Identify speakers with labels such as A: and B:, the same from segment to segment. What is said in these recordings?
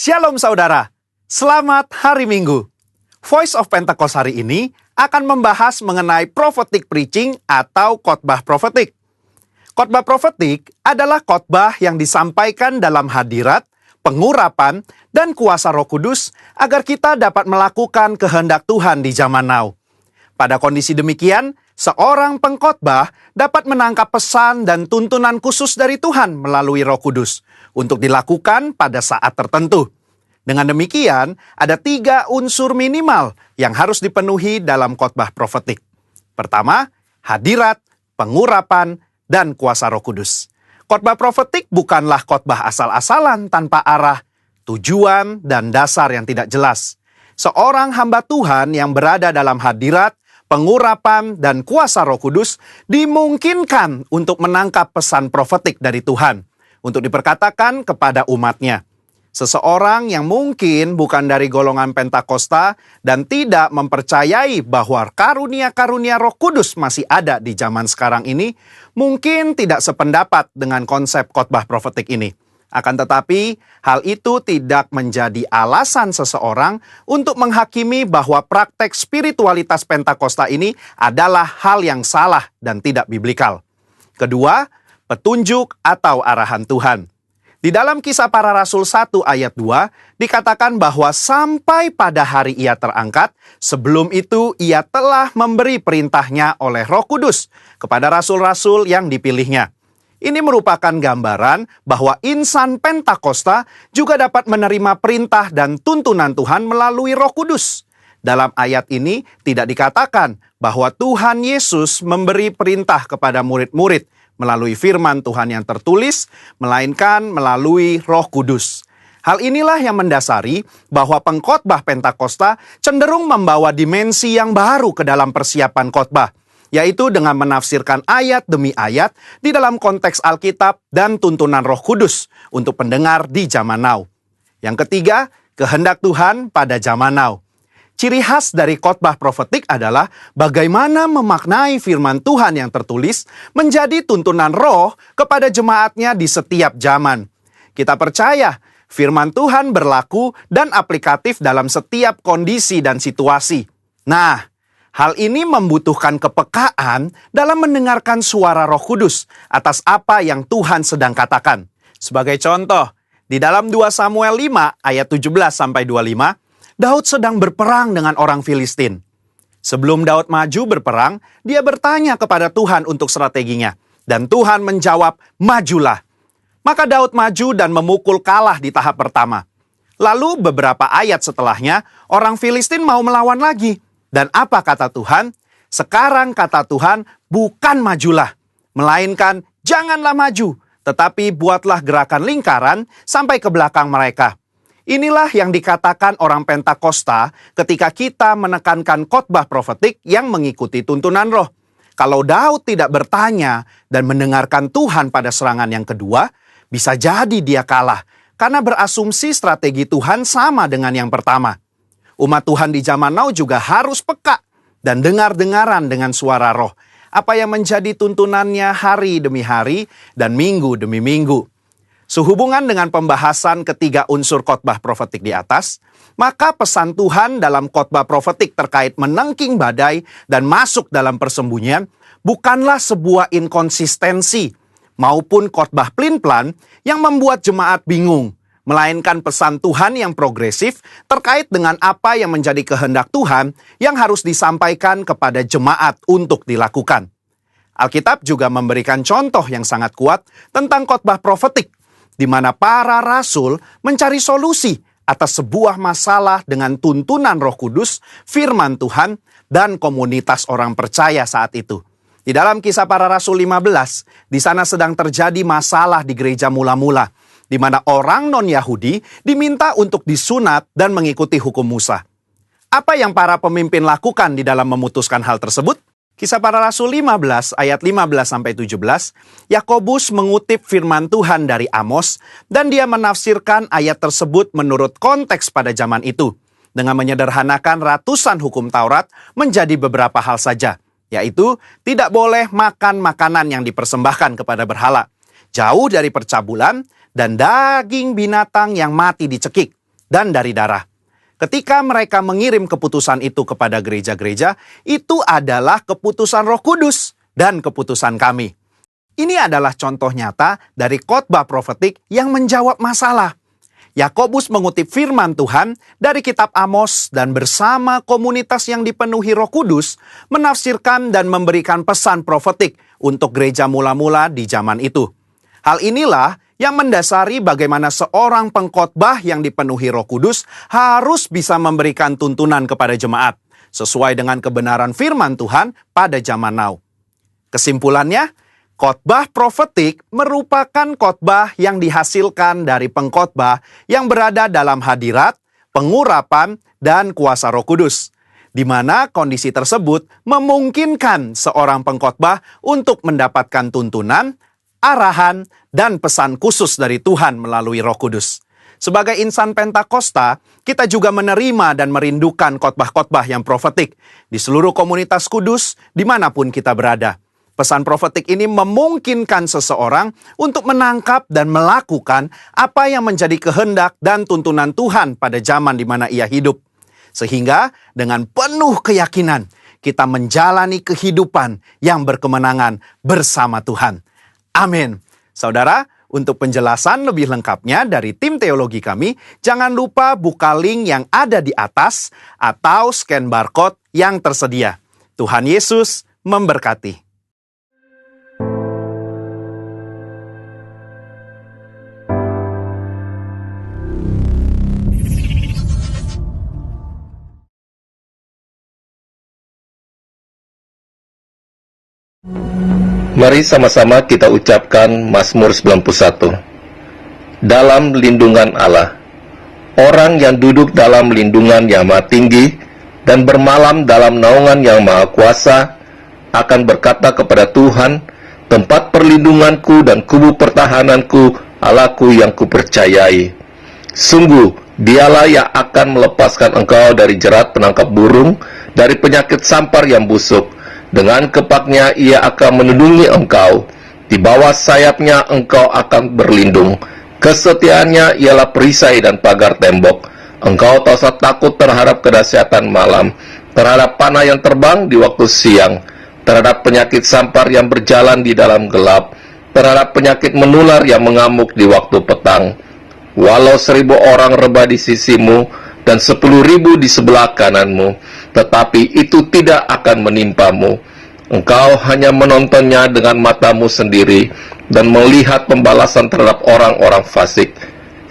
A: Shalom saudara, selamat hari Minggu. Voice of Pentecost hari ini akan membahas mengenai prophetic preaching atau khotbah profetik. Khotbah profetik adalah khotbah yang disampaikan dalam hadirat, pengurapan, dan kuasa Roh Kudus agar kita dapat melakukan kehendak Tuhan di zaman now. Pada kondisi demikian, seorang pengkhotbah dapat menangkap pesan dan tuntunan khusus dari Tuhan melalui Roh Kudus untuk dilakukan pada saat tertentu. Dengan demikian, ada 3 unsur minimal yang harus dipenuhi dalam khotbah profetik. Pertama, hadirat, pengurapan, dan kuasa Roh Kudus. Khotbah profetik bukanlah khotbah asal-asalan tanpa arah, tujuan, dan dasar yang tidak jelas. Seorang hamba Tuhan yang berada dalam hadirat, pengurapan, dan kuasa Roh Kudus dimungkinkan untuk menangkap pesan profetik dari Tuhan untuk diperkatakan kepada umatnya. Seseorang yang mungkin bukan dari golongan Pentakosta dan tidak mempercayai bahwa karunia-karunia Roh Kudus masih ada di zaman sekarang ini, mungkin tidak sependapat dengan konsep khotbah profetik ini. Akan tetapi, hal itu tidak menjadi alasan seseorang untuk menghakimi bahwa praktek spiritualitas Pentakosta ini adalah hal yang salah dan tidak biblikal. Kedua, petunjuk atau arahan Tuhan. Di dalam Kisah Para Rasul 1 ayat 2, dikatakan bahwa sampai pada hari ia terangkat, sebelum itu ia telah memberi perintahnya oleh Roh Kudus kepada rasul-rasul yang dipilihnya. Ini merupakan gambaran bahwa insan Pentakosta juga dapat menerima perintah dan tuntunan Tuhan melalui Roh Kudus. Dalam ayat ini tidak dikatakan bahwa Tuhan Yesus memberi perintah kepada murid-murid melalui firman Tuhan yang tertulis, melainkan melalui Roh Kudus. Hal inilah yang mendasari bahwa pengkhotbah Pentakosta cenderung membawa dimensi yang baru ke dalam persiapan khotbah, yaitu dengan menafsirkan ayat demi ayat di dalam konteks Alkitab dan tuntunan Roh Kudus untuk pendengar di zaman now. Yang ketiga, kehendak Tuhan pada zaman now. Ciri khas dari khotbah profetik adalah bagaimana memaknai firman Tuhan yang tertulis menjadi tuntunan roh kepada jemaatnya di setiap zaman. Kita percaya firman Tuhan berlaku dan aplikatif dalam setiap kondisi dan situasi. Nah, hal ini membutuhkan kepekaan dalam mendengarkan suara Roh Kudus atas apa yang Tuhan sedang katakan. Sebagai contoh, di dalam 2 Samuel 5 ayat 17-25, Daud sedang berperang dengan orang Filistin. Sebelum Daud maju berperang, dia bertanya kepada Tuhan untuk strateginya. Dan Tuhan menjawab, majulah. Maka Daud maju dan memukul kalah di tahap pertama. Lalu beberapa ayat setelahnya, orang Filistin mau melawan lagi. Dan apa kata Tuhan? Sekarang kata Tuhan, bukan majulah, melainkan janganlah maju, tetapi buatlah gerakan lingkaran sampai ke belakang mereka. Inilah yang dikatakan orang Pentakosta ketika kita menekankan khotbah profetik yang mengikuti tuntunan roh. Kalau Daud tidak bertanya dan mendengarkan Tuhan pada serangan yang kedua, bisa jadi dia kalah karena berasumsi strategi Tuhan sama dengan yang pertama. Umat Tuhan di zaman now juga harus peka dan dengar-dengaran dengan suara roh, apa yang menjadi tuntunannya hari demi hari dan minggu demi minggu. Sehubungan dengan pembahasan ketiga unsur khotbah profetik di atas, maka pesan Tuhan dalam khotbah profetik terkait menengking badai dan masuk dalam persembunyian bukanlah sebuah inkonsistensi maupun khotbah plin-plan yang membuat jemaat bingung, melainkan pesan Tuhan yang progresif terkait dengan apa yang menjadi kehendak Tuhan yang harus disampaikan kepada jemaat untuk dilakukan. Alkitab juga memberikan contoh yang sangat kuat tentang khotbah profetik, di mana para rasul mencari solusi atas sebuah masalah dengan tuntunan Roh Kudus, firman Tuhan, dan komunitas orang percaya saat itu. Di dalam Kisah Para Rasul 15, di sana sedang terjadi masalah di gereja mula-mula, di mana orang non-Yahudi diminta untuk disunat dan mengikuti hukum Musa. Apa yang para pemimpin lakukan di dalam memutuskan hal tersebut? Kisah Para Rasul 15 ayat 15-17, Yakobus mengutip firman Tuhan dari Amos dan dia menafsirkan ayat tersebut menurut konteks pada zaman itu dengan menyederhanakan ratusan hukum Taurat menjadi beberapa hal saja, yaitu tidak boleh makan makanan yang dipersembahkan kepada berhala, jauh dari percabulan dan daging binatang yang mati dicekik, dan dari darah. Ketika mereka mengirim keputusan itu kepada gereja-gereja, itu adalah keputusan Roh Kudus dan keputusan kami. Ini adalah contoh nyata dari khotbah profetik yang menjawab masalah. Yakobus mengutip firman Tuhan dari kitab Amos dan bersama komunitas yang dipenuhi Roh Kudus menafsirkan dan memberikan pesan profetik untuk gereja mula-mula di zaman itu. Hal inilah yang mendasari bagaimana seorang pengkhotbah yang dipenuhi Roh Kudus harus bisa memberikan tuntunan kepada jemaat sesuai dengan kebenaran firman Tuhan pada zaman now. Kesimpulannya, khotbah profetik merupakan khotbah yang dihasilkan dari pengkhotbah yang berada dalam hadirat, pengurapan, dan kuasa Roh Kudus, di mana kondisi tersebut memungkinkan seorang pengkhotbah untuk mendapatkan tuntunan, arahan, dan pesan khusus dari Tuhan melalui Roh Kudus. Sebagai insan Pentakosta, kita juga menerima dan merindukan khotbah-khotbah yang profetik di seluruh komunitas kudus dimanapun kita berada. Pesan profetik ini memungkinkan seseorang untuk menangkap dan melakukan apa yang menjadi kehendak dan tuntunan Tuhan pada zaman di mana ia hidup. Sehingga dengan penuh keyakinan kita menjalani kehidupan yang berkemenangan bersama Tuhan. Amin. Saudara, untuk penjelasan lebih lengkapnya dari tim teologi kami, jangan lupa buka link yang ada di atas atau scan barcode yang tersedia. Tuhan Yesus memberkati.
B: Mari sama-sama kita ucapkan Mazmur 91. Dalam lindungan Allah. Orang yang duduk dalam lindungan yang maha tinggi dan bermalam dalam naungan yang maha kuasa akan berkata kepada Tuhan, tempat perlindunganku dan kubu pertahananku, Allahku yang kupercayai. Sungguh, dialah yang akan melepaskan engkau dari jerat penangkap burung, dari penyakit sampar yang busuk. Dengan kepaknya ia akan melindungi engkau. Di bawah sayapnya engkau akan berlindung. Kesetiaannya ialah perisai dan pagar tembok. Engkau tak usah takut terhadap kedahsyatan malam, terhadap panah yang terbang di waktu siang, terhadap penyakit sampar yang berjalan di dalam gelap, terhadap penyakit menular yang mengamuk di waktu petang. Walau 1.000 orang rebah di sisimu dan 10.000 di sebelah kananmu, tetapi itu tidak akan menimpamu. Engkau hanya menontonnya dengan matamu sendiri dan melihat pembalasan terhadap orang-orang fasik.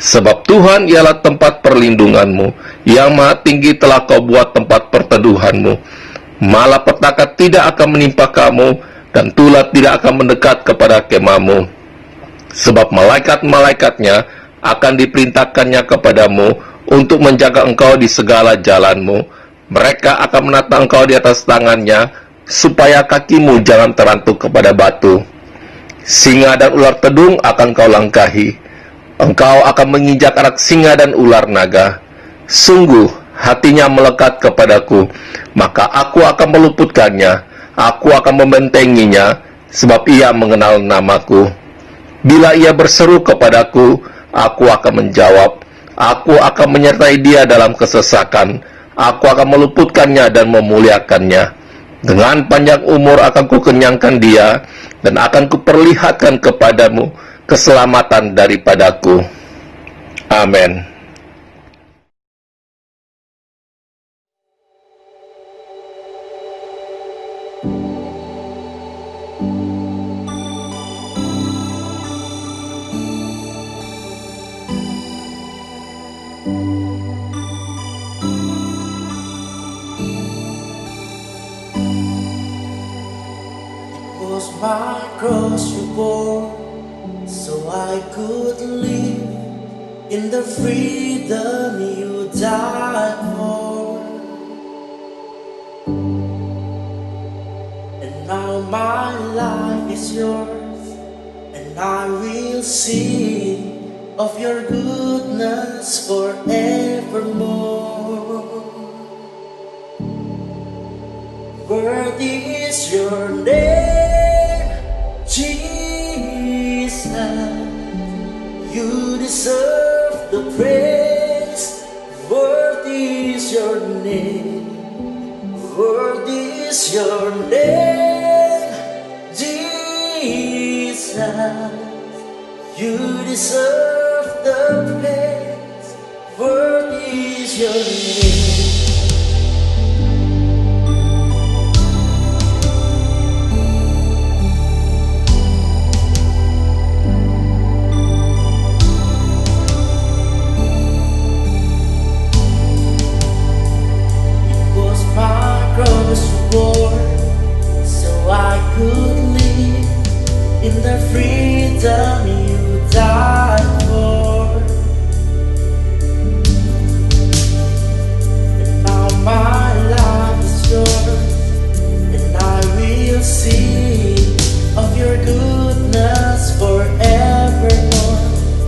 B: Sebab Tuhan ialah tempat perlindunganmu, yang maha tinggi telah kau buat tempat perteduhanmu. Malapetaka tidak akan menimpa kamu, dan tulat tidak akan mendekat kepada kemahmu. Sebab malaikat-malaikatnya akan diperintahkannya kepadamu untuk menjaga engkau di segala jalanmu. Mereka akan menata engkau di atas tangannya, supaya kakimu jangan terantuk kepada batu. Singa dan ular tedung akan kau langkahi. Engkau akan menginjak anak singa dan ular naga. Sungguh, hatinya melekat kepadaku, maka aku akan meluputkannya. Aku akan membentenginya, sebab ia mengenal namaku. Bila ia berseru kepadaku, aku akan menjawab. Aku akan menyertai dia dalam kesesakan. Aku akan meluputkannya dan memuliakannya. Dengan panjang umur akan kukenyangkan dia, dan akan kuperlihatkan kepadamu keselamatan daripadaku. Amin.
C: My cross you bore, so I could live in the freedom you died for. And now my life is yours, and I will sing of your goodness forevermore. Worthy is your name, Jesus. You deserve the praise is your name, Jesus. You deserve the praise. Worthy is your name. My cross you bore, so I could live in the freedom you died for. And now my life is yours, and I will sing of your goodness forevermore.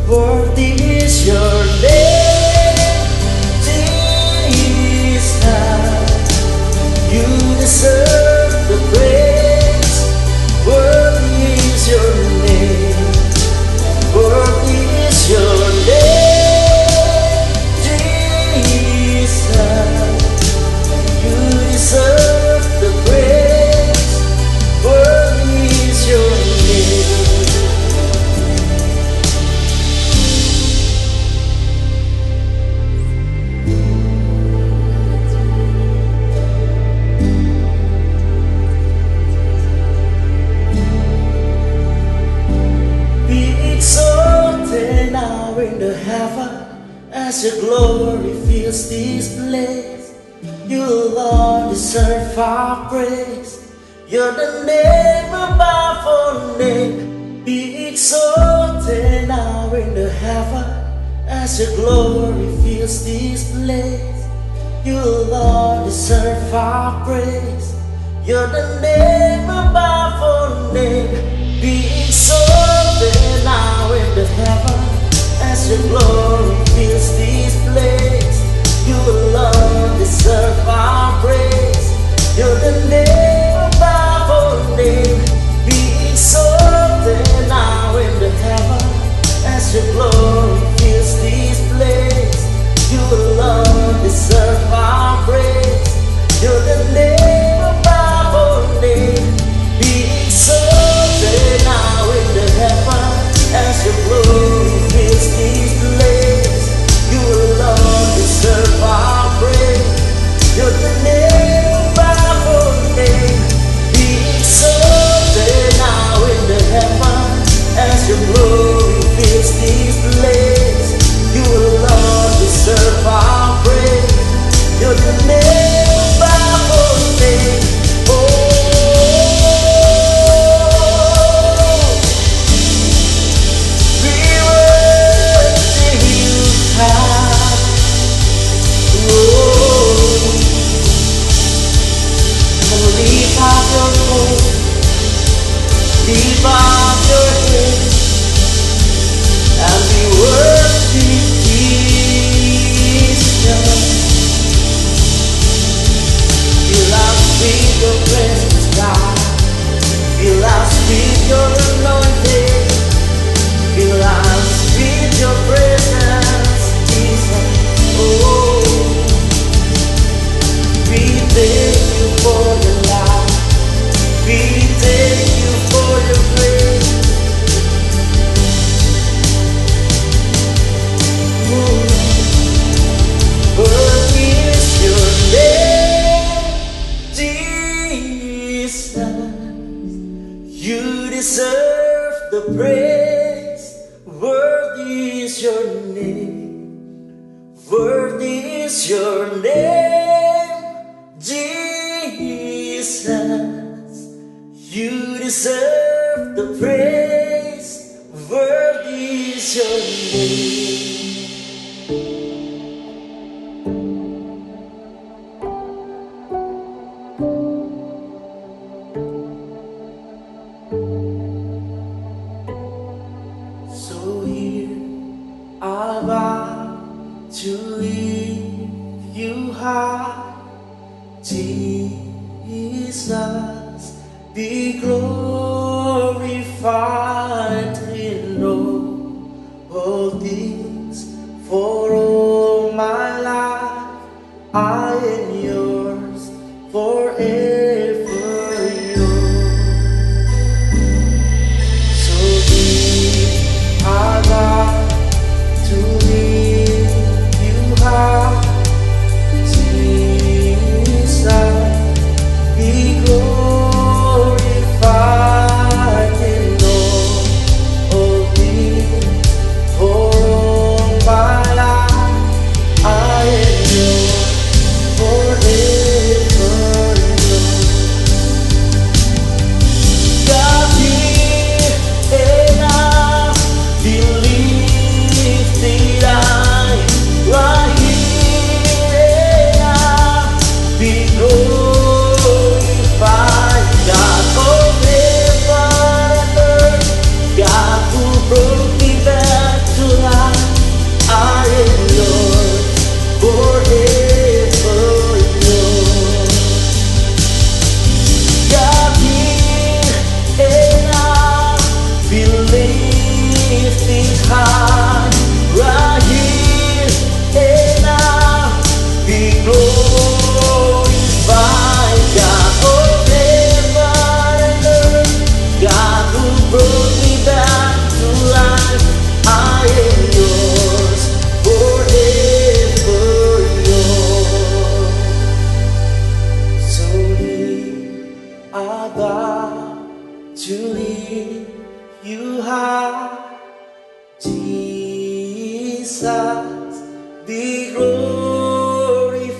C: Worthy is your name, Jesus. You deserve the praise. Worthy is your name. Worthy is your name, Jesus. You deserve the praise. Worthy is your name. Exalted now in the heaven as your glory fills this place. You alone deserve our praise. You're the name above all name. Be exalted now in the heaven as your glory fills this place. You alone deserve our praise. You're the name above all name. Be exalted now in the heaven as your glory fills this place. You alone deserve our praise. You're the name above all name. Be exalted now in the heaven as your glory fills this place. You alone deserve our praise. You're the name above all name. Be exalted now in the heaven as your glory fills this place. You alone deserve our praise. You're the name above all name. Be exalted now in the heaven as your glory fills this place. You alone deserve our praise. You're the name above all name. Oh, we worship you high. Oh, come lift up your voice, lift up your head, and we worship Jesus. Fill us with your presence, God. Fill us with your anointing. Fill us with your presence, Jesus. Oh, we thank you for your love. We thank you for your grace. Worthy is your name, Jesus. You deserve the praise. Worthy is your name. Worthy is your name, Jesus. You deserve the praise. Worthy is your name. So here I bow to lift you high, Jesus. Be glorified in all things. For all my life I am yours forever. lift you high, Jesus, be glorified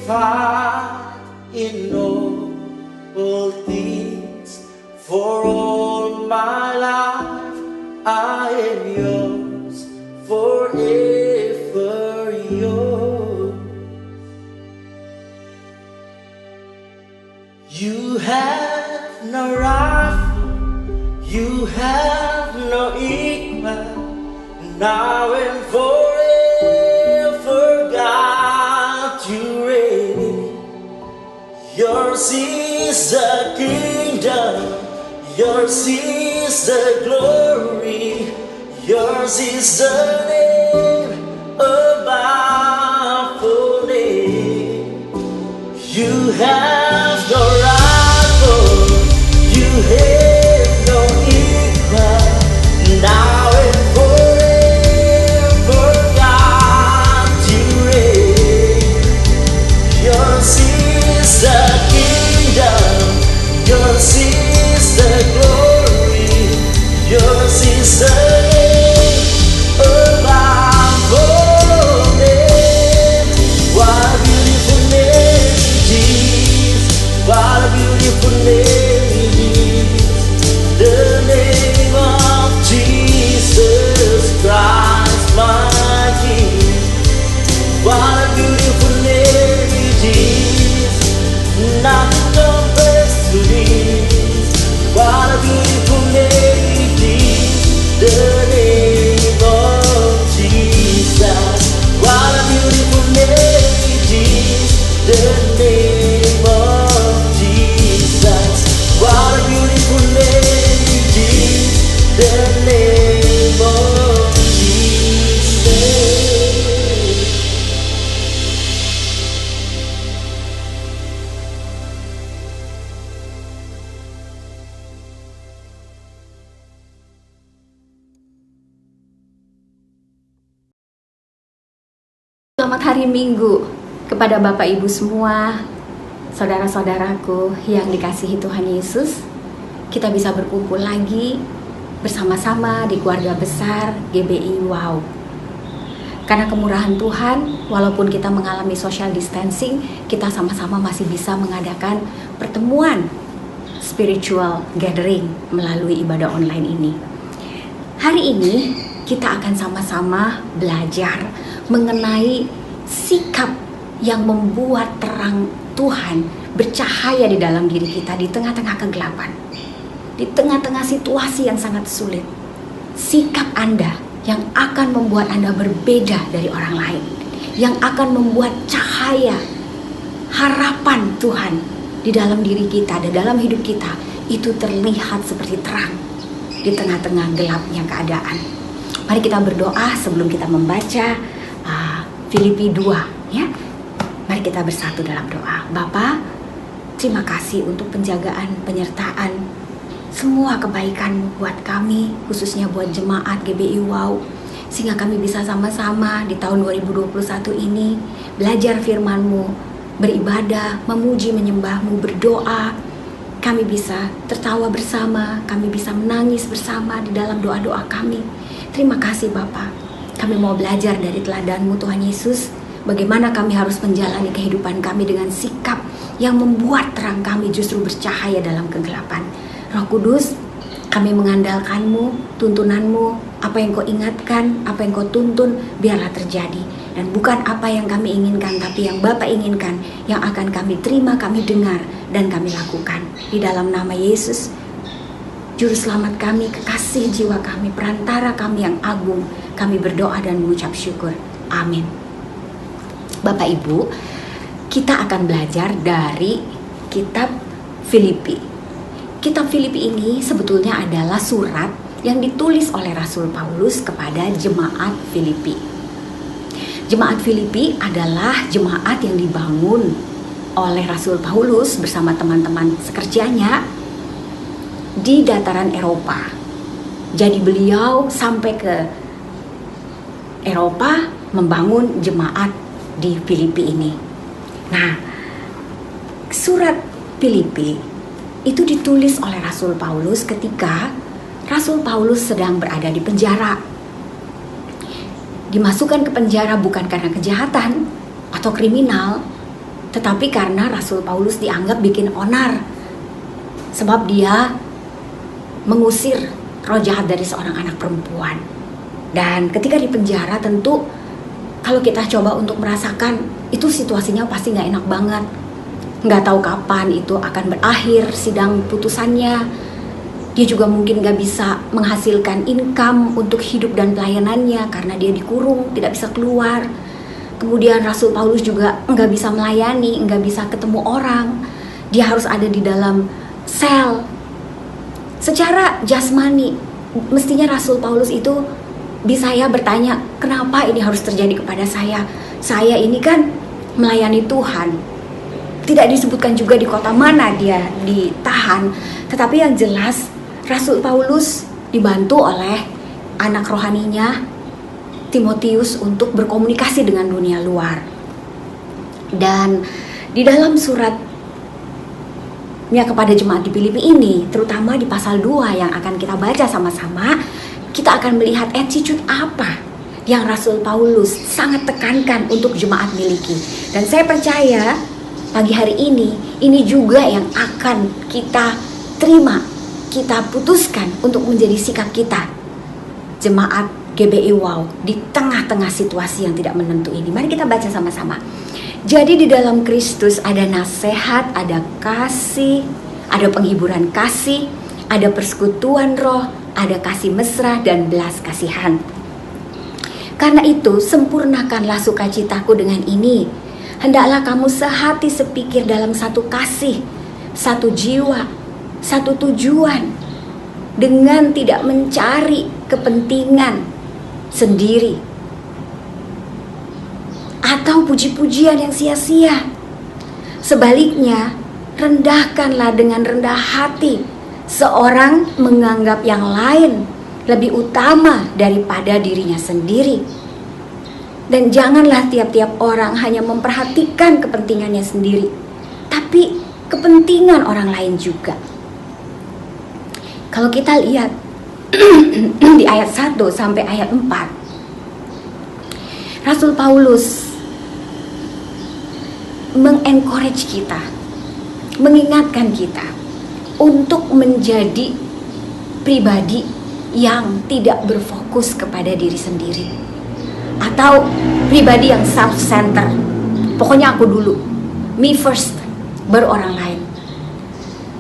C: in all things. For all my life I am yours, forever yours. You have no rival, you have no equal, now and forever, God, you reign. Yours is the kingdom, yours is the glory, yours is the name above all name. You have no rival, you have no equal, now and forever, God, you reign. Yours is the kingdom, yours is the glory, yours is the name above all name. What a beautiful name it is, what a beautiful name it is, the name of Jesus Christ my King. What a beautiful name it is, nothing compares to this. What a beautiful name it is, the name of Jesus. What a beautiful name it is, the name of Jesus. What a beautiful name it is, the name of Jesus.
D: Selamat hari Minggu kepada Bapak Ibu semua, saudara-saudaraku yang dikasihi Tuhan Yesus. Kita bisa berkumpul lagi bersama-sama di keluarga besar GBI Wow. Karena kemurahan Tuhan, walaupun kita mengalami social distancing, kita sama-sama masih bisa mengadakan pertemuan spiritual gathering melalui ibadah online ini. Hari ini kita akan sama-sama belajar mengenai sikap yang membuat terang Tuhan bercahaya di dalam diri kita di tengah-tengah kegelapan, di tengah-tengah situasi yang sangat sulit. Sikap Anda yang akan membuat Anda berbeda dari orang lain, yang akan membuat cahaya harapan Tuhan di dalam diri kita dan dalam hidup kita itu terlihat seperti terang di tengah-tengah gelapnya keadaan. Mari kita berdoa sebelum kita membaca Filipi 2 ya. Mari kita bersatu dalam doa. Bapa, terima kasih untuk penjagaan, penyertaan, semua kebaikan buat kami, khususnya buat jemaat GBI Wow, sehingga kami bisa sama-sama di tahun 2021 ini belajar firman-Mu, beribadah, memuji, menyembah-Mu, berdoa. Kami bisa tertawa bersama, kami bisa menangis bersama di dalam doa-doa kami. Terima kasih Bapa. Kami mau belajar dari teladan-Mu Tuhan Yesus, bagaimana kami harus menjalani kehidupan kami dengan sikap yang membuat terang kami justru bercahaya dalam kegelapan. Roh Kudus, kami mengandalkan-Mu, tuntunan-Mu, apa yang Kau ingatkan, apa yang Kau tuntun, biarlah terjadi. Dan bukan apa yang kami inginkan, tapi yang Bapa inginkan, yang akan kami terima, kami dengar, dan kami lakukan. Di dalam nama Yesus, Juru Selamat kami, kekasih jiwa kami, perantara kami yang agung, kami berdoa dan mengucap syukur. Amin. Bapak Ibu, kita akan belajar dari kitab Filipi. Kitab Filipi ini sebetulnya adalah surat yang ditulis oleh Rasul Paulus kepada jemaat Filipi. Jemaat Filipi adalah jemaat yang dibangun oleh Rasul Paulus bersama teman-teman sekerjanya di dataran Eropa. Jadi beliau sampai ke Eropa membangun jemaat di Filipi ini. Nah, surat Filipi itu ditulis oleh Rasul Paulus ketika Rasul Paulus sedang berada di penjara. Dimasukkan ke penjara bukan karena kejahatan atau kriminal, tetapi karena Rasul Paulus dianggap bikin onar. Sebab dia mengusir roh jahat dari seorang anak perempuan. Dan ketika di penjara tentu kalau kita coba untuk merasakan, itu situasinya pasti gak enak banget. Gak tahu kapan itu akan berakhir sidang putusannya. Dia juga mungkin gak bisa menghasilkan income untuk hidup dan pelayanannya karena dia dikurung, tidak bisa keluar. Kemudian Rasul Paulus juga gak bisa melayani, gak bisa ketemu orang. Dia harus ada di dalam sel. Secara jasmani, mestinya Rasul Paulus itu bisa ya bertanya, kenapa ini harus terjadi kepada saya? Saya ini kan melayani Tuhan. Tidak disebutkan juga di kota mana dia ditahan. Tetapi yang jelas Rasul Paulus dibantu oleh anak rohaninya Timotius untuk berkomunikasi dengan dunia luar. Dan di dalam suratnya kepada jemaat di Filipi ini, terutama di pasal 2 yang akan kita baca sama-sama, kita akan melihat attitude apa yang Rasul Paulus sangat tekankan untuk jemaat miliki. Dan saya percaya pagi hari ini juga yang akan kita terima, kita putuskan untuk menjadi sikap kita, jemaat GBI Wow, di tengah-tengah situasi yang tidak menentu ini. Mari kita baca sama-sama. Jadi di dalam Kristus ada nasihat, ada kasih, ada penghiburan kasih, ada persekutuan roh, ada kasih mesra dan belas kasihan. Karena itu sempurnakanlah sukacitaku dengan ini. Hendaklah kamu sehati sepikir dalam satu kasih, satu jiwa, satu tujuan, dengan tidak mencari kepentingan sendiri atau puji-pujian yang sia-sia. Sebaliknya, rendahkanlah dengan rendah hati. Seorang menganggap yang lain lebih utama daripada dirinya sendiri. Dan janganlah tiap-tiap orang hanya memperhatikan kepentingannya sendiri, tapi kepentingan orang lain juga. Kalau kita lihat di ayat 1 sampai ayat 4, Rasul Paulus mengencourage kita, mengingatkan kita untuk menjadi pribadi yang tidak berfokus kepada diri sendiri, atau pribadi yang self-centered. Pokoknya aku dulu, me first, baru orang lain.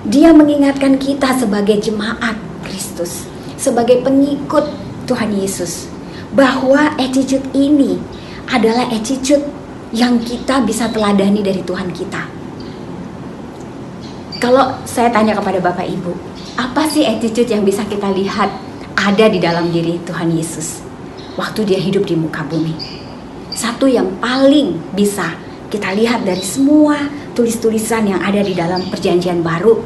D: Dia mengingatkan kita sebagai jemaat Kristus, sebagai pengikut Tuhan Yesus, bahwa attitude ini adalah attitude yang kita bisa teladani dari Tuhan kita. Kalau saya tanya kepada Bapak Ibu, apa sih attitude yang bisa kita lihat ada di dalam diri Tuhan Yesus waktu dia hidup di muka bumi? Satu yang paling bisa kita lihat dari semua tulis-tulisan yang ada di dalam Perjanjian Baru,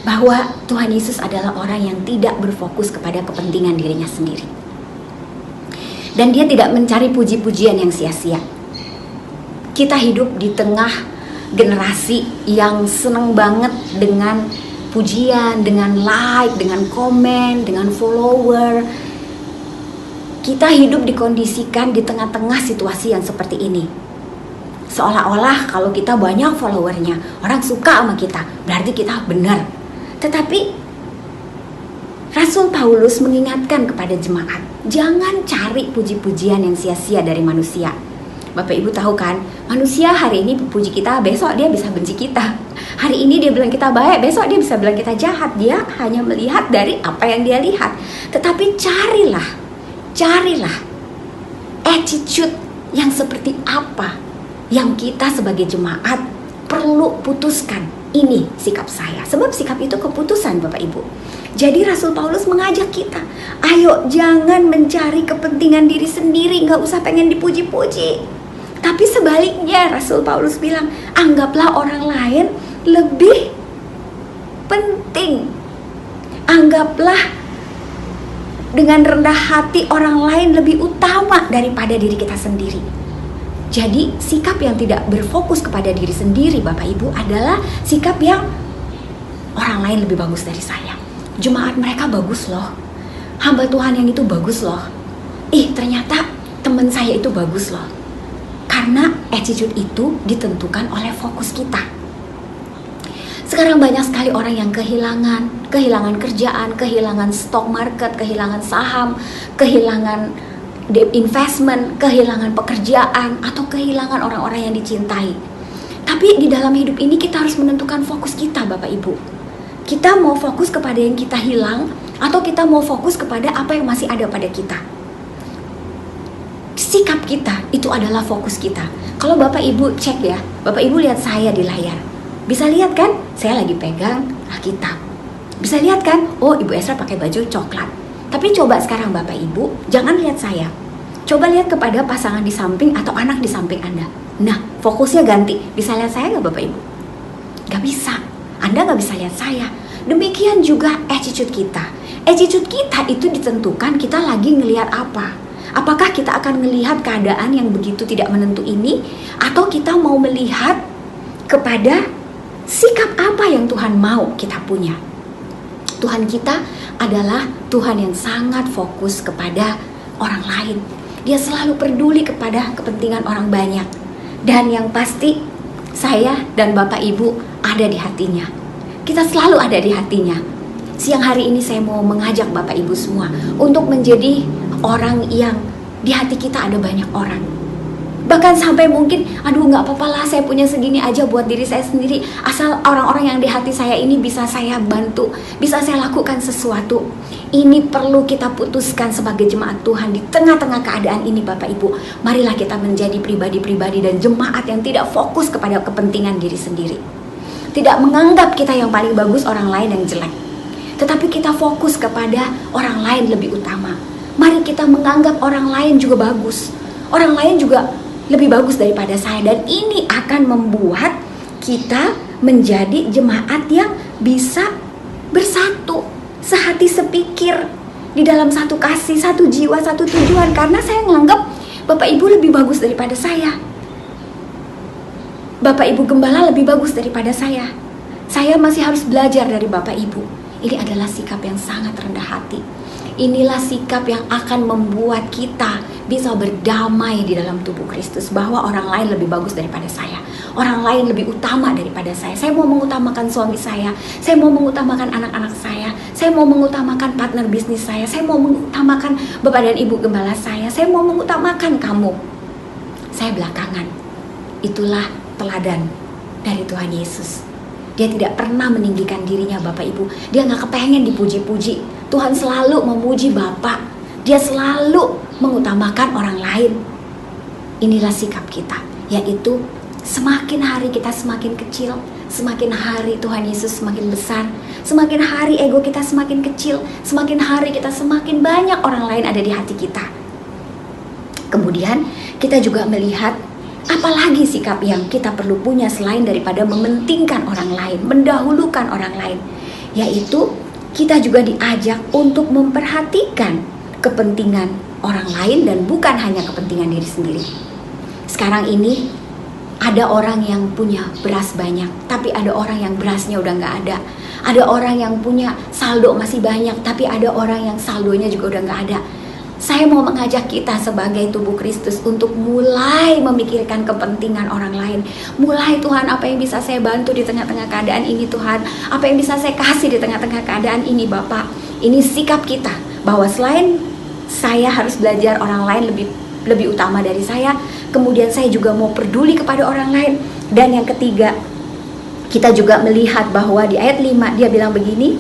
D: bahwa Tuhan Yesus adalah orang yang tidak berfokus kepada kepentingan dirinya sendiri. Dan dia tidak mencari puji-pujian yang sia-sia. Kita hidup di tengah generasi yang senang banget dengan pujian, dengan like, dengan komen, dengan follower. Kita hidup dikondisikan di tengah-tengah situasi yang seperti ini. Seolah-olah kalau kita banyak followernya, orang suka sama kita, berarti kita benar. Tetapi Rasul Paulus mengingatkan kepada jemaat, jangan cari puji-pujian yang sia-sia dari manusia. Bapak Ibu tahu kan, manusia hari ini puji kita, besok dia bisa benci kita. Hari ini dia bilang kita baik, besok dia bisa bilang kita jahat. Dia hanya melihat dari apa yang dia lihat. Tetapi carilah attitude yang seperti apa yang kita sebagai jemaat perlu putuskan. Ini sikap saya, sebab sikap itu keputusan Bapak Ibu. Jadi Rasul Paulus mengajak kita, ayo jangan mencari kepentingan diri sendiri, gak usah pengen dipuji-puji. Tapi sebaliknya Rasul Paulus bilang, anggaplah orang lain lebih penting. Anggaplah dengan rendah hati orang lain lebih utama daripada diri kita sendiri. Jadi sikap yang tidak berfokus kepada diri sendiri Bapak Ibu adalah sikap yang orang lain lebih bagus dari saya. jemaat mereka bagus loh, hamba Tuhan yang itu bagus loh, ternyata teman saya itu bagus loh. Karena attitude itu ditentukan oleh fokus kita. Sekarang banyak sekali orang yang kehilangan kerjaan, kehilangan stock market, kehilangan saham, kehilangan investment, kehilangan pekerjaan, atau kehilangan orang-orang yang dicintai. Tapi di dalam hidup ini kita harus menentukan fokus kita, Bapak Ibu. Kita mau fokus kepada yang kita hilang, atau kita mau fokus kepada apa yang masih ada pada kita. Sikap kita itu adalah fokus kita. Kalau Bapak Ibu cek ya, Bapak Ibu lihat saya di layar, bisa lihat kan, saya lagi pegang Alkitab. Bisa lihat kan, oh Ibu Esra pakai baju coklat. Tapi coba sekarang Bapak Ibu, jangan lihat saya. Coba lihat kepada pasangan di samping atau anak di samping Anda. Nah, fokusnya ganti. Bisa lihat saya nggak Bapak Ibu? Nggak bisa. Anda nggak bisa lihat saya. Demikian juga attitude kita. Attitude kita itu ditentukan kita lagi ngelihat apa. Apakah kita akan melihat keadaan yang begitu tidak menentu ini, atau kita mau melihat kepada sikap apa yang Tuhan mau kita punya. Tuhan kita adalah Tuhan yang sangat fokus kepada orang lain. Dia selalu peduli kepada kepentingan orang banyak. Dan yang pasti saya dan Bapak Ibu ada di hatinya. Kita selalu ada di hatinya. Siang hari ini saya mau mengajak Bapak Ibu semua untuk menjadi orang yang di hati kita ada banyak orang. Bahkan sampai mungkin, aduh gak apa-apa lah, saya punya segini aja buat diri saya sendiri. Asal orang-orang yang di hati saya ini bisa saya bantu, bisa saya lakukan sesuatu. Ini perlu kita putuskan sebagai jemaat Tuhan di tengah-tengah keadaan ini Bapak Ibu. Marilah kita menjadi pribadi-pribadi dan jemaat yang tidak fokus kepada kepentingan diri sendiri. Tidak menganggap kita yang paling bagus, orang lain yang jelek. Tetapi kita fokus kepada orang lain lebih utama. Mari kita menganggap orang lain juga bagus. Orang lain juga lebih bagus daripada saya. Dan ini akan membuat kita menjadi jemaat yang bisa bersatu, sehati sepikir, di dalam satu kasih, satu jiwa, satu tujuan. Karena saya menganggap Bapak Ibu lebih bagus daripada saya. Bapak Ibu Gembala lebih bagus daripada saya. Saya masih harus belajar dari Bapak Ibu. Ini adalah sikap yang sangat rendah hati. Inilah sikap yang akan membuat kita bisa berdamai di dalam tubuh Kristus, bahwa orang lain lebih bagus daripada saya, orang lain lebih utama daripada saya. Saya mau mengutamakan suami saya mau mengutamakan anak-anak saya mau mengutamakan partner bisnis saya mau mengutamakan Bapak dan Ibu Gembala saya mau mengutamakan kamu. Saya belakangan. Itulah teladan dari Tuhan Yesus. Dia tidak pernah meninggikan dirinya Bapak Ibu. Dia gak kepengen dipuji-puji. Tuhan selalu memuji Bapak. Dia selalu mengutamakan orang lain. Inilah sikap kita, yaitu semakin hari kita semakin kecil, semakin hari Tuhan Yesus semakin besar, semakin hari ego kita semakin kecil, semakin hari kita semakin banyak orang lain ada di hati kita. Kemudian kita juga melihat apalagi sikap yang kita perlu punya selain daripada mementingkan orang lain, mendahulukan orang lain, yaitu kita juga diajak untuk memperhatikan kepentingan orang lain dan bukan hanya kepentingan diri sendiri. Sekarang ini ada orang yang punya beras banyak, tapi ada orang yang berasnya udah gak ada. Ada orang yang punya saldo masih banyak, tapi ada orang yang saldonya juga udah gak ada. Saya mau mengajak kita sebagai tubuh Kristus untuk mulai memikirkan kepentingan orang lain. Mulai, Tuhan, apa yang bisa saya bantu di tengah-tengah keadaan ini, Tuhan? Apa yang bisa saya kasih di tengah-tengah keadaan ini, Bapak? Ini sikap kita, bahwa selain saya harus belajar orang lain lebih utama dari saya, kemudian saya juga mau peduli kepada orang lain. Dan yang ketiga, kita juga melihat bahwa di ayat 5 dia bilang begini,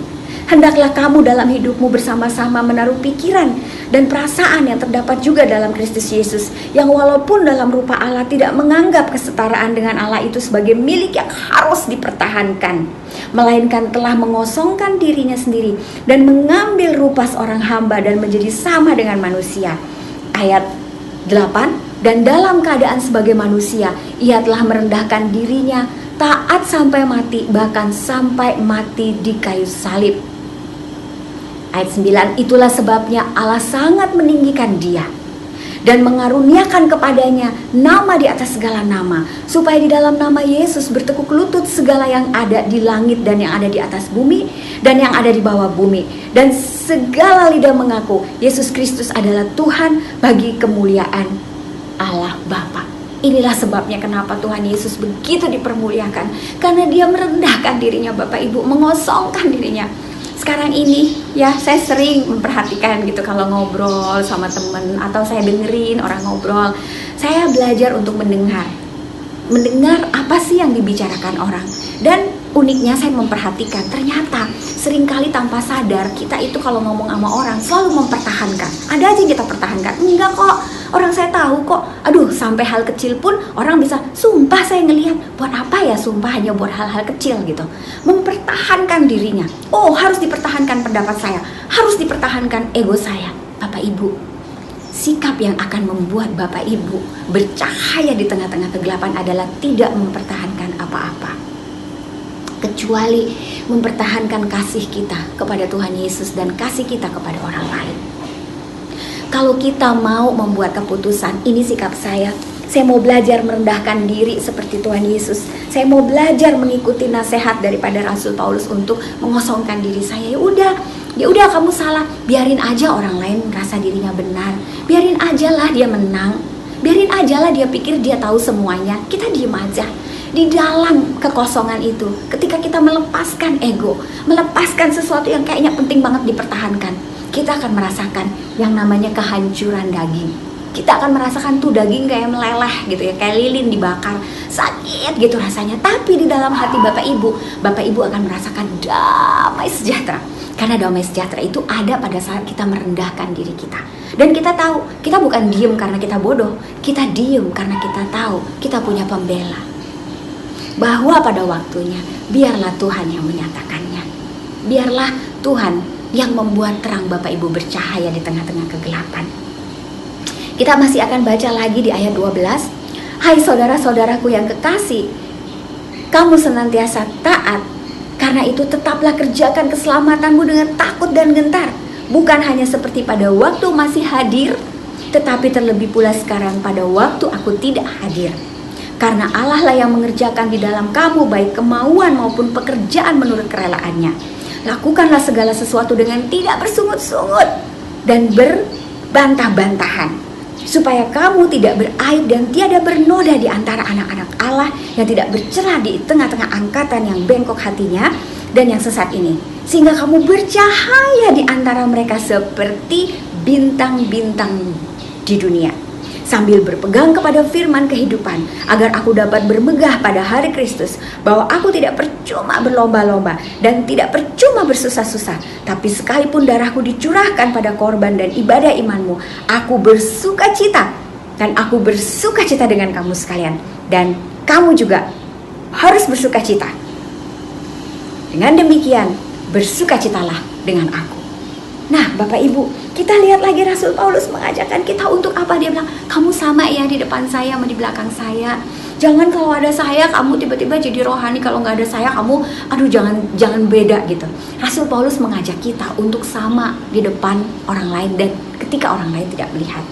D: hendaklah kamu dalam hidupmu bersama-sama menaruh pikiran dan perasaan yang terdapat juga dalam Kristus Yesus, yang walaupun dalam rupa Allah tidak menganggap kesetaraan dengan Allah itu sebagai milik yang harus dipertahankan, melainkan telah mengosongkan dirinya sendiri dan mengambil rupa seorang hamba dan menjadi sama dengan manusia. Ayat 8, dan dalam keadaan sebagai manusia ia telah merendahkan dirinya, taat sampai mati, bahkan sampai mati di kayu salib. Ayat 9, itulah sebabnya Allah sangat meninggikan dia dan mengaruniakan kepadanya nama di atas segala nama, supaya di dalam nama Yesus bertekuk lutut segala yang ada di langit dan yang ada di atas bumi dan yang ada di bawah bumi, dan segala lidah mengaku Yesus Kristus adalah Tuhan bagi kemuliaan Allah Bapa. Inilah sebabnya kenapa Tuhan Yesus begitu dipermuliakan, karena dia merendahkan dirinya Bapak Ibu, mengosongkan dirinya. Sekarang ini ya, saya sering memperhatikan gitu kalau ngobrol sama temen atau saya dengerin orang ngobrol, saya belajar untuk mendengar apa sih yang dibicarakan orang. Dan uniknya saya memperhatikan, ternyata seringkali tanpa sadar kita itu kalau ngomong sama orang selalu mempertahankan. Ada aja yang kita pertahankan, enggak kok, orang saya tahu kok. Aduh, sampai hal kecil pun orang bisa, sumpah saya ngelihat, buat apa ya sumpah hanya buat hal-hal kecil gitu. Mempertahankan dirinya. Oh, harus dipertahankan pendapat saya, harus dipertahankan ego saya. Bapak Ibu, sikap yang akan membuat Bapak Ibu bercahaya di tengah-tengah kegelapan adalah tidak mempertahankan apa-apa, kecuali mempertahankan kasih kita kepada Tuhan Yesus dan kasih kita kepada orang lain. Kalau kita mau membuat keputusan, ini sikap saya mau belajar merendahkan diri seperti Tuhan Yesus. Saya mau belajar mengikuti nasihat daripada Rasul Paulus untuk mengosongkan diri saya. Ya udah kamu salah, biarin aja orang lain merasa dirinya benar, biarin aja lah dia menang, biarin aja lah dia pikir dia tahu semuanya. Kita diem aja. Di dalam kekosongan itu, ketika kita melepaskan ego, melepaskan sesuatu yang kayaknya penting banget dipertahankan, kita akan merasakan yang namanya kehancuran daging. Kita akan merasakan tuh daging kayak meleleh gitu ya, kayak lilin dibakar, sakit gitu rasanya. Tapi di dalam hati Bapak Ibu akan merasakan damai sejahtera. Karena damai sejahtera itu ada pada saat kita merendahkan diri kita. Dan kita tahu, kita bukan diem karena kita bodoh, kita diem karena kita tahu kita punya pembela. Bahwa pada waktunya, biarlah Tuhan yang menyatakannya. Biarlah Tuhan yang membuat terang Bapak Ibu bercahaya di tengah-tengah kegelapan. Kita masih akan baca lagi di ayat 12. Hai saudara-saudaraku yang kekasih, kamu senantiasa taat. Karena itu tetaplah kerjakan keselamatanmu dengan takut dan gentar. Bukan hanya seperti pada waktu masih hadir, tetapi terlebih pula sekarang pada waktu aku tidak hadir. Karena Allah lah yang mengerjakan di dalam kamu baik kemauan maupun pekerjaan menurut kerelaannya. Lakukanlah segala sesuatu dengan tidak bersungut-sungut dan berbantah-bantahan, supaya kamu tidak beraib dan tiada bernoda di antara anak-anak Allah yang tidak bercerah di tengah-tengah angkatan yang bengkok hatinya dan yang sesat ini, sehingga kamu bercahaya di antara mereka seperti bintang-bintang di dunia, sambil berpegang kepada firman kehidupan, agar aku dapat bermegah pada hari Kristus, bahwa aku tidak percuma berlomba-lomba dan tidak percuma bersusah-susah, tapi sekalipun darahku dicurahkan pada korban dan ibadah imanmu, aku bersuka cita, dan aku bersuka cita dengan kamu sekalian, dan kamu juga harus bersuka cita. Dengan demikian, bersukacitalah dengan aku. Nah, Bapak Ibu, kita lihat lagi Rasul Paulus mengajarkan kita untuk apa. Dia bilang, kamu sama ya di depan saya sama di belakang saya. Jangan kalau ada saya kamu tiba-tiba jadi rohani, kalau nggak ada saya kamu aduh jangan beda gitu. Rasul Paulus mengajak kita untuk sama di depan orang lain dan ketika orang lain tidak melihat.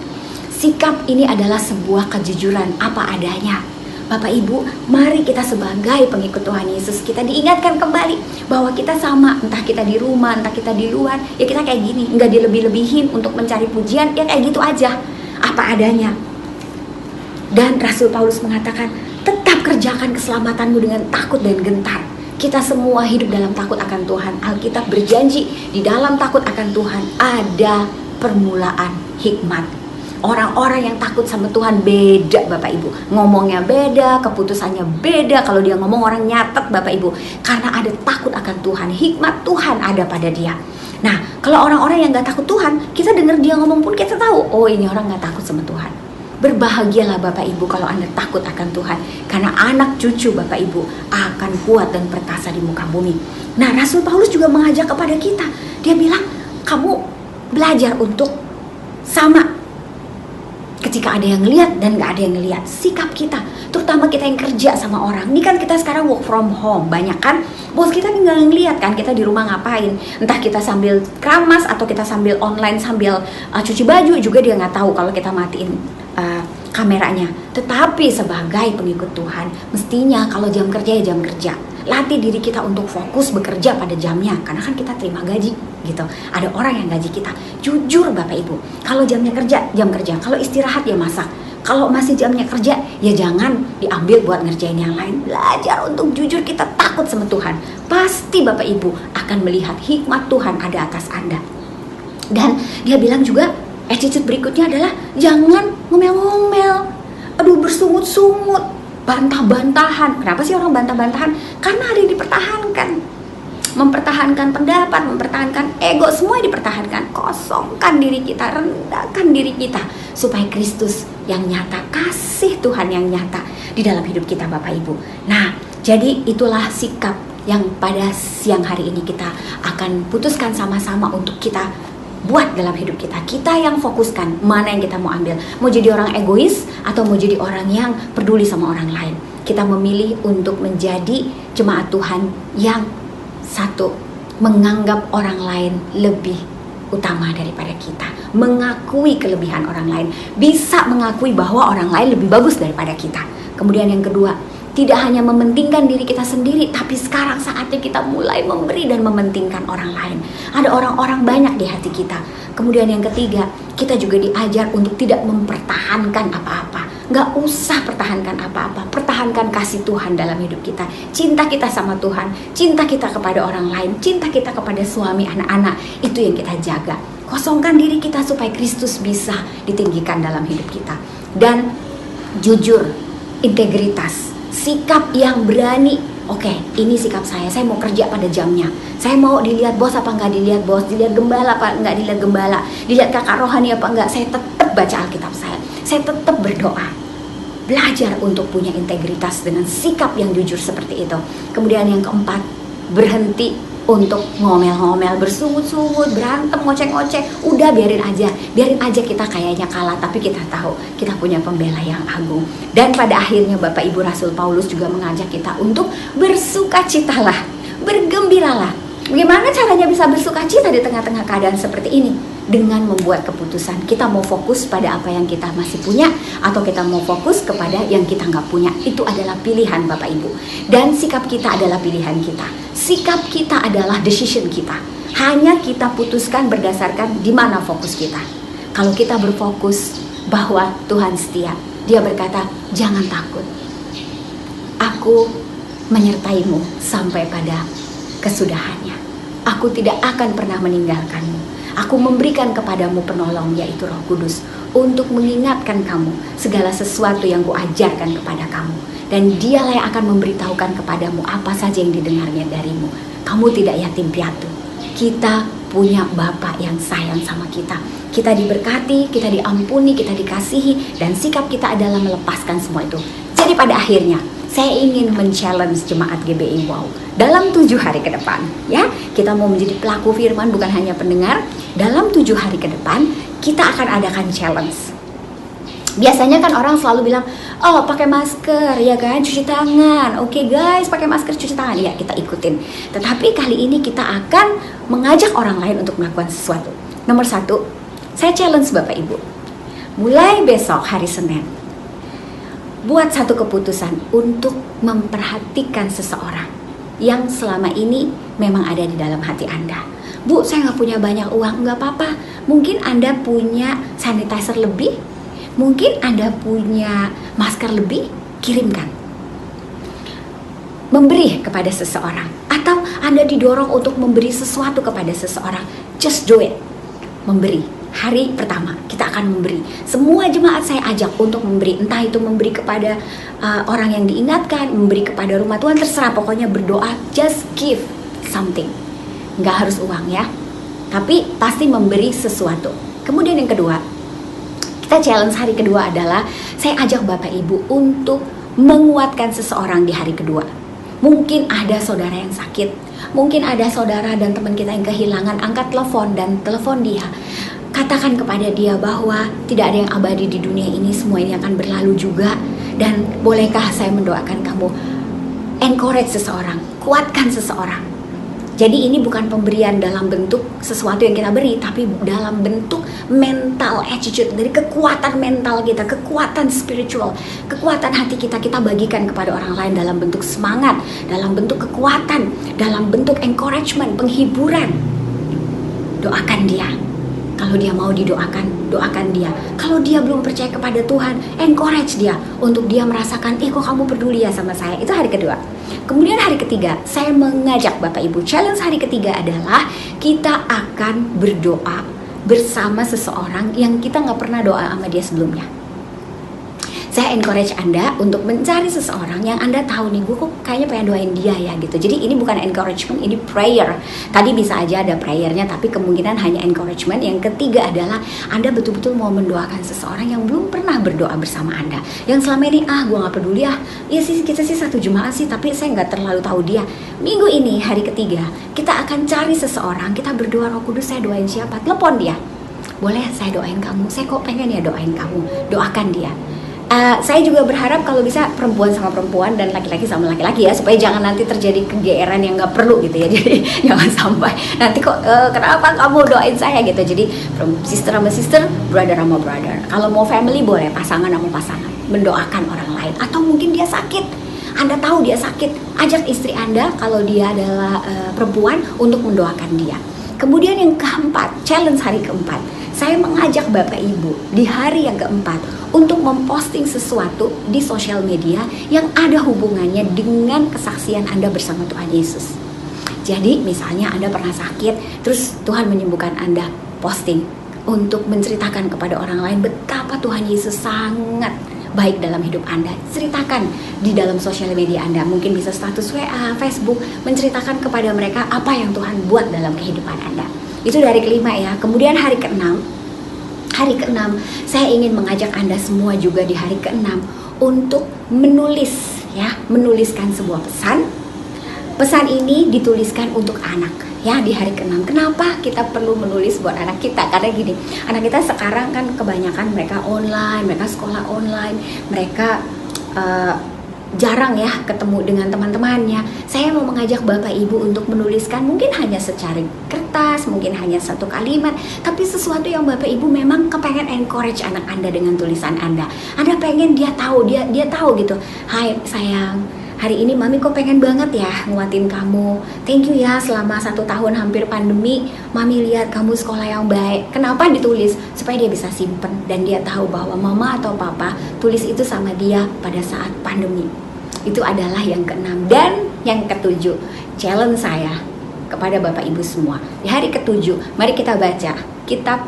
D: Sikap ini adalah sebuah kejujuran apa adanya. Bapak Ibu, mari kita sebagai pengikut Tuhan Yesus, kita diingatkan kembali bahwa kita sama, entah kita di rumah, entah kita di luar, ya kita kayak gini, nggak dilebih-lebihin untuk mencari pujian, ya kayak gitu aja, apa adanya. Dan Rasul Paulus mengatakan, tetap kerjakan keselamatanmu dengan takut dan gentar. Kita semua hidup dalam takut akan Tuhan. Alkitab berjanji, di dalam takut akan Tuhan ada permulaan hikmat. Orang-orang yang takut sama Tuhan beda Bapak Ibu, ngomongnya beda, keputusannya beda. Kalau dia ngomong orang nyatet Bapak Ibu, karena ada takut akan Tuhan, hikmat Tuhan ada pada dia. Nah, kalau orang-orang yang gak takut Tuhan, kita dengar dia ngomong pun kita tahu, oh ini orang gak takut sama Tuhan. Berbahagialah Bapak Ibu kalau Anda takut akan Tuhan, karena anak cucu Bapak Ibu akan kuat dan perkasa di muka bumi. Nah, Rasul Paulus juga mengajak kepada kita. Dia bilang, kamu belajar untuk sama ketika ada yang ngeliat dan nggak ada yang ngeliat. Sikap kita, terutama kita yang kerja sama orang. Ini kan kita sekarang work from home, banyak kan bos kita nggak ngeliat kan kita di rumah ngapain. Entah kita sambil keramas atau kita sambil online sambil cuci baju, juga dia nggak tahu kalau kita matiin kameranya. Tetapi sebagai pengikut Tuhan, mestinya kalau jam kerja ya jam kerja. Latih diri kita untuk fokus bekerja pada jamnya, karena kan kita terima gaji gitu. Ada orang yang gaji kita. Jujur Bapak Ibu, kalau jamnya kerja, jam kerja. Kalau istirahat ya masak. Kalau masih jamnya kerja, ya jangan diambil buat ngerjain yang lain. Belajar untuk jujur, kita takut sama Tuhan. Pasti Bapak Ibu akan melihat hikmat Tuhan ada atas Anda. Dan dia bilang juga, attitude berikutnya adalah jangan ngomel-ngomel. Aduh, bersungut-sungut, bantah-bantahan. Kenapa sih orang bantah-bantahan? Karena ada yang dipertahankan. Mempertahankan pendapat, mempertahankan ego, semua dipertahankan. Kosongkan diri kita, rendahkan diri kita, supaya Kristus yang nyata, kasih Tuhan yang nyata di dalam hidup kita Bapak Ibu. Nah, jadi itulah sikap yang pada siang hari ini kita akan putuskan sama-sama untuk kita buat dalam hidup kita. Kita yang fokuskan mana yang kita mau ambil. Mau jadi orang egois atau mau jadi orang yang peduli sama orang lain. Kita memilih untuk menjadi jemaat Tuhan yang satu, menganggap orang lain lebih utama daripada kita. Mengakui kelebihan orang lain. Bisa mengakui bahwa orang lain lebih bagus daripada kita. Kemudian yang kedua, tidak hanya mementingkan diri kita sendiri, tapi sekarang saatnya kita mulai memberi dan mementingkan orang lain. Ada orang-orang banyak di hati kita. Kemudian yang ketiga, kita juga diajar untuk tidak mempertahankan apa-apa. Gak usah pertahankan apa-apa. Pertahankan kasih Tuhan dalam hidup kita. Cinta kita sama Tuhan, cinta kita kepada orang lain, cinta kita kepada suami, anak-anak. Itu yang kita jaga. Kosongkan diri kita supaya Kristus bisa ditinggikan dalam hidup kita. Dan jujur, integritas, sikap yang berani. Oke, ini sikap saya mau kerja pada jamnya. Saya mau dilihat bos apa enggak dilihat bos, dilihat gembala apa enggak dilihat gembala, dilihat kakak rohani apa enggak. Saya tetap baca Alkitab saya tetap berdoa. Belajar untuk punya integritas dengan sikap yang jujur seperti itu. Kemudian yang keempat, berhenti untuk ngomel-ngomel, bersungut-sungut, berantem, ngoceh-ngoceh. Udah biarin aja kita kayaknya kalah, tapi kita tahu kita punya pembela yang agung. Dan pada akhirnya Bapak Ibu Rasul Paulus juga mengajak kita untuk bersukacitalah, bergembiralah. Bagaimana caranya bisa bersukacita di tengah-tengah keadaan seperti ini? Dengan membuat keputusan, kita mau fokus pada apa yang kita masih punya, atau kita mau fokus kepada yang kita nggak punya. Itu adalah pilihan Bapak Ibu. Dan sikap kita adalah pilihan kita. Sikap kita adalah decision kita. Hanya kita putuskan berdasarkan di mana fokus kita. Kalau kita berfokus bahwa Tuhan setia, Dia berkata, jangan takut. Aku menyertaimu sampai pada kesudahannya. Aku tidak akan pernah meninggalkanmu. Aku memberikan kepadamu penolong, yaitu Roh Kudus, untuk mengingatkan kamu segala sesuatu yang kuajarkan kepada kamu. Dan Dialah yang akan memberitahukan kepadamu apa saja yang didengarnya darimu. Kamu tidak yatim piatu. Kita punya Bapa yang sayang sama kita. Kita diberkati, kita diampuni, kita dikasihi, dan sikap kita adalah melepaskan semua itu. Jadi pada akhirnya, saya ingin men-challenge jemaat GBI Wow dalam 7 hari ke depan, ya. Kita mau menjadi pelaku firman, bukan hanya pendengar. Dalam 7 hari ke depan, kita akan adakan challenge. Biasanya kan orang selalu bilang, oh pakai masker, ya kan, cuci tangan. Oke guys, pakai masker, cuci tangan. Ya, kita ikutin. Tetapi kali ini kita akan mengajak orang lain untuk melakukan sesuatu. Nomor 1, saya challenge Bapak Ibu. Mulai besok hari Senin, buat satu keputusan untuk memperhatikan seseorang yang selama ini memang ada di dalam hati Anda. Bu, saya nggak punya banyak uang. Nggak apa-apa. Mungkin Anda punya sanitizer lebih. Mungkin Anda punya masker lebih. Kirimkan. Memberi kepada seseorang. Atau Anda didorong untuk memberi sesuatu kepada seseorang. Just do it. Memberi. Hari pertama kita akan memberi. Semua jemaat saya ajak untuk memberi. Entah itu memberi kepada orang yang diingatkan, memberi kepada rumah Tuhan, terserah. Pokoknya berdoa, just give something. Nggak harus uang ya, tapi pasti memberi sesuatu. Kemudian yang kedua, kita challenge hari kedua adalah saya ajak Bapak Ibu untuk menguatkan seseorang di hari kedua. Mungkin ada saudara yang sakit, mungkin ada saudara dan teman kita yang kehilangan, angkat telepon dan telepon dia. Katakan kepada dia bahwa tidak ada yang abadi di dunia ini, semua ini akan berlalu juga. Dan bolehkah saya mendoakan kamu? Encourage seseorang, kuatkan seseorang. Jadi ini bukan pemberian dalam bentuk sesuatu yang kita beri, tapi dalam bentuk mental attitude, dari kekuatan mental kita, kekuatan spiritual, kekuatan hati kita, kita bagikan kepada orang lain dalam bentuk semangat, dalam bentuk kekuatan, dalam bentuk encouragement, penghiburan. Doakan dia. Kalau dia mau didoakan, doakan dia. Kalau dia belum percaya kepada Tuhan, encourage dia untuk dia merasakan, kok kamu peduli ya sama saya. Itu hari kedua. Kemudian hari ketiga, saya mengajak Bapak Ibu, challenge hari ketiga adalah kita akan berdoa bersama seseorang yang kita nggak pernah doa sama dia sebelumnya. Saya encourage Anda untuk mencari seseorang yang Anda tahu nih, gue kok kayaknya pengen doain dia ya gitu. Jadi ini bukan encouragement, ini prayer. Tadi bisa aja ada prayernya, tapi kemungkinan hanya encouragement. Yang ketiga adalah Anda betul-betul mau mendoakan seseorang yang belum pernah berdoa bersama Anda. Yang selama ini, gue gak peduli ya sih kita sih satu jemaat sih, tapi saya gak terlalu tahu dia. Minggu ini, hari ketiga, kita akan cari seseorang, kita berdoa, Roh Kudus saya doain siapa? Telepon dia. Boleh saya doain kamu, saya kok pengen ya doain kamu. Doakan dia. Saya juga berharap kalau bisa perempuan sama perempuan dan laki-laki sama laki-laki ya, supaya jangan nanti terjadi kegeeran yang nggak perlu gitu ya. Jadi jangan sampai nanti kok kenapa kamu doain saya gitu. Jadi sister sama sister, brother sama brother. Kalau mau family boleh pasangan sama pasangan mendoakan orang lain. Atau mungkin dia sakit, Anda tahu dia sakit, ajak istri Anda kalau dia adalah perempuan untuk mendoakan dia. Kemudian yang keempat, challenge hari keempat, saya mengajak Bapak Ibu di hari yang keempat untuk memposting sesuatu di sosial media yang ada hubungannya dengan kesaksian Anda bersama Tuhan Yesus. Jadi misalnya Anda pernah sakit, terus Tuhan menyembuhkan Anda, posting untuk menceritakan kepada orang lain betapa Tuhan Yesus sangat baik dalam hidup Anda. Ceritakan di dalam sosial media Anda, mungkin bisa status WA, Facebook, menceritakan kepada mereka apa yang Tuhan buat dalam kehidupan Anda. Itu dari kelima ya. Kemudian hari keenam, saya ingin mengajak Anda semua juga di hari keenam untuk menulis ya, menuliskan sebuah pesan. Pesan ini dituliskan untuk anak ya di hari ke-6. Kenapa kita perlu menulis buat anak kita? Karena gini, anak kita sekarang kan kebanyakan mereka online, mereka sekolah online, mereka jarang ya ketemu dengan teman-temannya. Saya mau mengajak Bapak Ibu untuk menuliskan mungkin hanya secari kertas, mungkin hanya satu kalimat, tapi sesuatu yang Bapak Ibu memang kepengen encourage anak Anda dengan tulisan Anda. Anda pengen dia tahu, dia tahu gitu. Hai sayang, hari ini Mami kok pengen banget ya nguatin kamu. Thank you ya, selama 1 tahun hampir pandemi Mami lihat kamu sekolah yang baik. Kenapa ditulis? Supaya dia bisa simpen dan dia tahu bahwa Mama atau Papa tulis itu sama dia pada saat pandemi. Itu adalah yang ke-6. Dan yang ke-7, challenge saya kepada Bapak Ibu semua. Di hari ke-7, mari kita baca kitab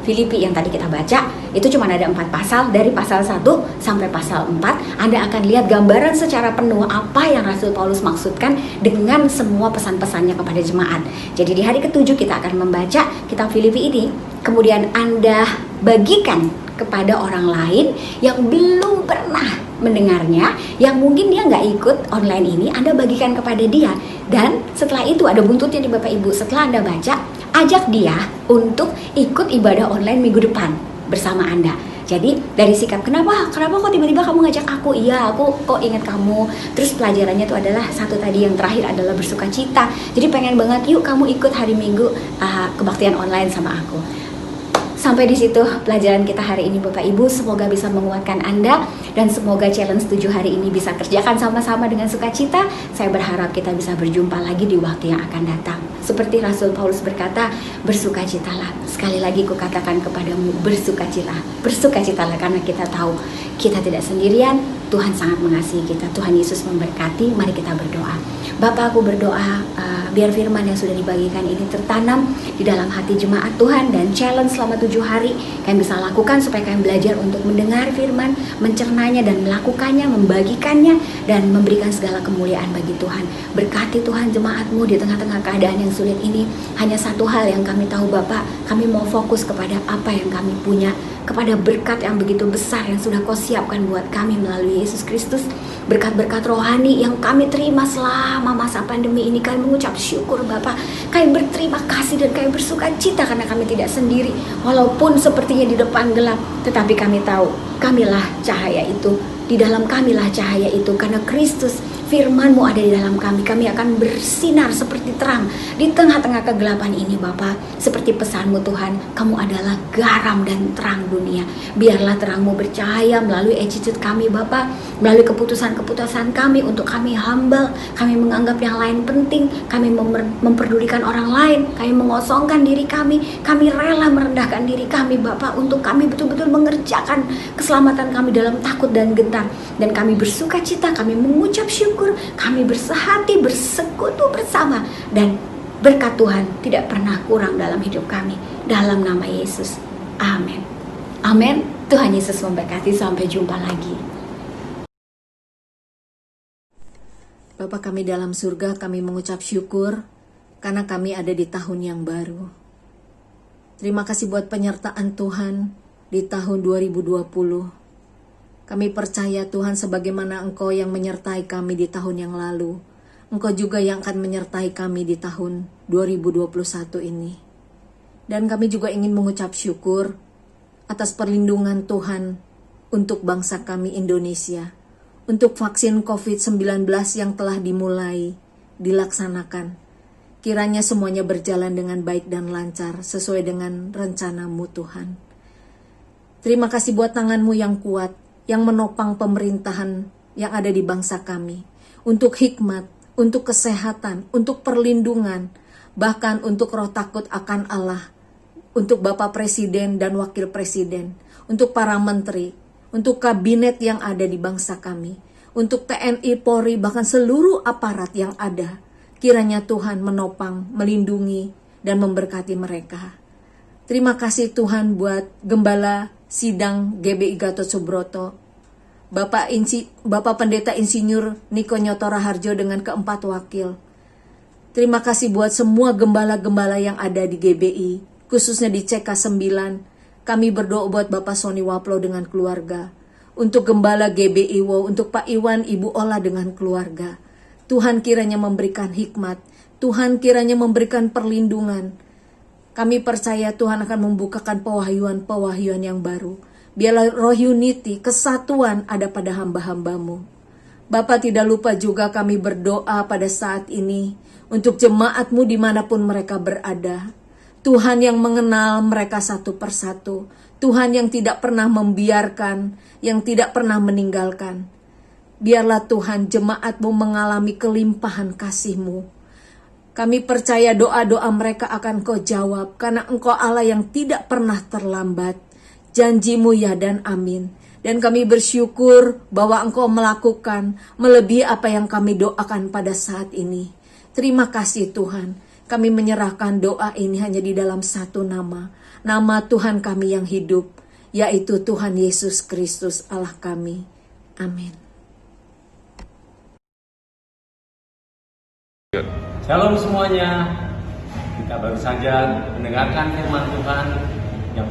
D: Filipi yang tadi kita baca. Itu cuma ada 4 pasal, dari pasal 1 sampai pasal 4. Anda akan lihat gambaran secara penuh apa yang Rasul Paulus maksudkan dengan semua pesan-pesannya kepada jemaat. Jadi di hari ke-7 kita akan membaca kitab Filipi ini. Kemudian Anda bagikan kepada orang lain yang belum pernah mendengarnya, yang mungkin dia nggak ikut online ini, Anda bagikan kepada dia. Dan setelah itu ada buntutnya di Bapak Ibu. Setelah Anda baca, ajak dia untuk ikut ibadah online minggu depan bersama Anda. Jadi dari sikap, kenapa kok tiba-tiba kamu ngajak aku? Iya, aku kok ingat kamu. Terus pelajarannya itu adalah satu tadi yang terakhir adalah bersukacita. Jadi pengen banget, yuk kamu ikut hari Minggu kebaktian online sama aku. Sampai di situ pelajaran kita hari ini Bapak Ibu. Semoga bisa menguatkan Anda dan semoga challenge 7 hari ini bisa kerjakan sama-sama dengan sukacita. Saya berharap kita bisa berjumpa lagi di waktu yang akan datang. Seperti Rasul Paulus berkata, bersukacitalah. Sekali lagi kukatakan kepadamu, bersukacitalah. Bersukacitalah karena kita tahu kita tidak sendirian. Tuhan sangat mengasihi kita. Tuhan Yesus memberkati. Mari kita berdoa. Bapa, aku berdoa biar firman yang sudah dibagikan ini tertanam di dalam hati jemaat Tuhan, dan challenge selama 7 hari kalian bisa lakukan supaya kalian belajar untuk mendengar firman, mencernanya dan melakukannya, membagikannya dan memberikan segala kemuliaan bagi Tuhan. Berkati Tuhan jemaat-Mu di tengah-tengah keadaan yang sulit ini. Hanya satu hal yang kami tahu Bapak, kami mau fokus kepada apa yang kami punya, kepada berkat yang begitu besar yang sudah Kau siapkan buat kami melalui Yesus Kristus. Berkat-berkat rohani yang kami terima selama selama masa pandemi ini. Kami mengucap syukur Bapa. Kami berterima kasih dan kami bersuka cita karena kami tidak sendiri. Walaupun sepertinya di depan gelap, tetapi kami tahu kamilah cahaya itu. Di dalam kamilah cahaya itu, karena Kristus, firman-Mu ada di dalam kami. Kami akan bersinar seperti terang di tengah-tengah kegelapan ini Bapa. Seperti pesan-Mu Tuhan, Kamu adalah garam dan terang dunia. Biarlah terang-Mu bercahaya melalui attitude kami Bapa, melalui keputusan-keputusan kami untuk kami humble, kami menganggap yang lain penting, kami memperdulikan orang lain, kami mengosongkan diri kami rela merendahkan diri kami Bapa, untuk kami betul-betul mengerjakan keselamatan kami dalam takut dan gentar. Dan kami bersuka cita, kami mengucap syukur, kami bersehati, bersekutu bersama, dan berkat Tuhan tidak pernah kurang dalam hidup kami. Dalam nama Yesus, amin. Amin. Tuhan Yesus memberkati. Sampai jumpa lagi.
E: Bapa kami dalam surga, kami mengucap syukur karena kami ada di tahun yang baru. Terima kasih buat penyertaan Tuhan di tahun 2020. Kami percaya Tuhan, sebagaimana Engkau yang menyertai kami di tahun yang lalu, Engkau juga yang akan menyertai kami di tahun 2021 ini. Dan kami juga ingin mengucap syukur atas perlindungan Tuhan untuk bangsa kami Indonesia, untuk vaksin COVID-19 yang telah dimulai dilaksanakan. Kiranya semuanya berjalan dengan baik dan lancar sesuai dengan rencana-Mu Tuhan. Terima kasih buat tangan-Mu yang kuat, yang menopang pemerintahan yang ada di bangsa kami, untuk hikmat, untuk kesehatan, untuk perlindungan, bahkan untuk roh takut akan Allah, untuk Bapak Presiden dan Wakil Presiden, untuk para menteri, untuk kabinet yang ada di bangsa kami, untuk TNI, Polri, bahkan seluruh aparat yang ada. Kiranya Tuhan menopang, melindungi, dan memberkati mereka. Terima kasih Tuhan buat Gembala Sidang GBI Gatot Subroto, Bapak Pendeta Insinyur Niko Nyoto Raharjo dengan keempat wakil. Terima kasih buat semua gembala-gembala yang ada di GBI, khususnya di CK9. Kami berdoa buat Bapak Sony Waplo dengan keluarga, untuk Gembala GBI WOW, untuk Pak Iwan, Ibu Ola dengan keluarga. Tuhan kiranya memberikan hikmat, Tuhan kiranya memberikan perlindungan. Kami percaya Tuhan akan membukakan pewahyuan-pewahyuan yang baru. Biarlah roh unity, kesatuan ada pada hamba-hamba-Mu. Bapa, tidak lupa juga kami berdoa pada saat ini untuk jemaat-Mu dimanapun mereka berada. Tuhan yang mengenal mereka satu persatu. Tuhan yang tidak pernah membiarkan, yang tidak pernah meninggalkan. Biarlah Tuhan jemaat-Mu mengalami kelimpahan kasih-Mu. Kami percaya doa-doa mereka akan Kau jawab, karena Engkau Allah yang tidak pernah terlambat. Janji-Mu ya dan amin. Dan kami bersyukur bahwa Engkau melakukan melebihi apa yang kami doakan pada saat ini. Terima kasih Tuhan. Kami menyerahkan doa ini hanya di dalam satu nama. Nama Tuhan kami yang hidup, yaitu Tuhan Yesus Kristus Allah kami. Amin.
F: Shalom semuanya. Kita baru saja mendengarkan firman Tuhan yang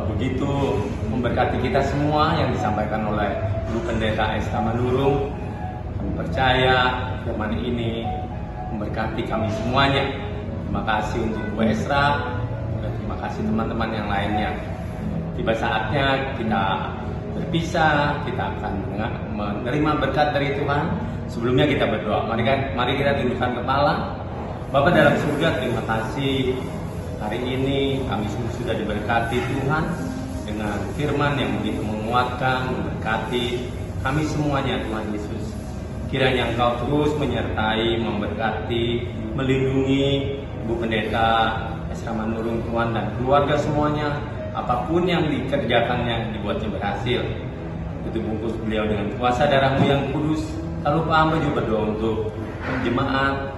F: begitu memberkati kita semua yang disampaikan oleh Ibu Pendeta Esta Manurung. Kami percaya firman ini memberkati kami semuanya. Terima kasih untuk Bu Esra dan terima kasih teman-teman yang lainnya. Tiba saatnya kita berpisah, kita akan menerima berkat dari Tuhan. Sebelumnya kita berdoa. Mari kita tundukkan kepala. Bapa dalam surga, terima kasih hari ini kami sudah diberkati Tuhan dengan firman yang begitu menguatkan, memberkati kami semuanya Tuhan Yesus. Kiranya Engkau terus menyertai, memberkati, melindungi Ibu Pendeta Esra Manurung Tuhan dan keluarga semuanya. Apapun yang dikerjakannya dibuatnya berhasil. Itu bungkus beliau dengan kuasa darah-Mu yang kudus. Lalu Pak hamba juga berdoa untuk jemaat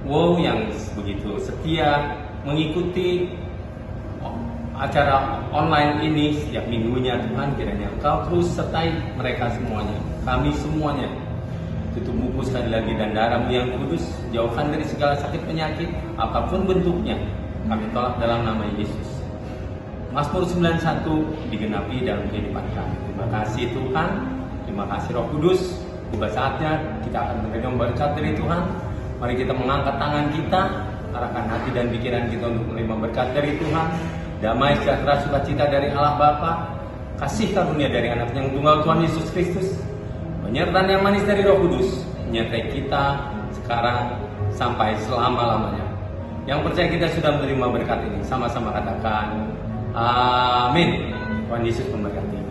F: WOW yang begitu setia mengikuti acara online ini setiap minggunya. Tuhan, kiranya Engkau terus sertai mereka semuanya, kami semuanya. Tutup buku sekali lagi dan darah-Mu yang kudus, jauhkan dari segala sakit penyakit apapun bentuknya, kami tolak dalam nama Yesus. Mazmur 91 digenapi dalam kehidupan kami. Terima kasih Tuhan, terima kasih Roh Kudus. Tiba saatnya kita akan menerima berkat dari Tuhan. Mari kita mengangkat tangan kita, arahkan hati dan pikiran kita untuk menerima berkat dari Tuhan. Damai sejahtera sukacita dari Allah Bapa, kasih karunia dari Anak yang tunggal Tuhan Yesus Kristus, penyertaan yang manis dari Roh Kudus menyertai kita sekarang sampai selama-lamanya. Yang percaya kita sudah menerima berkat ini, sama-sama katakan amin. Tuhan Yesus memberkati.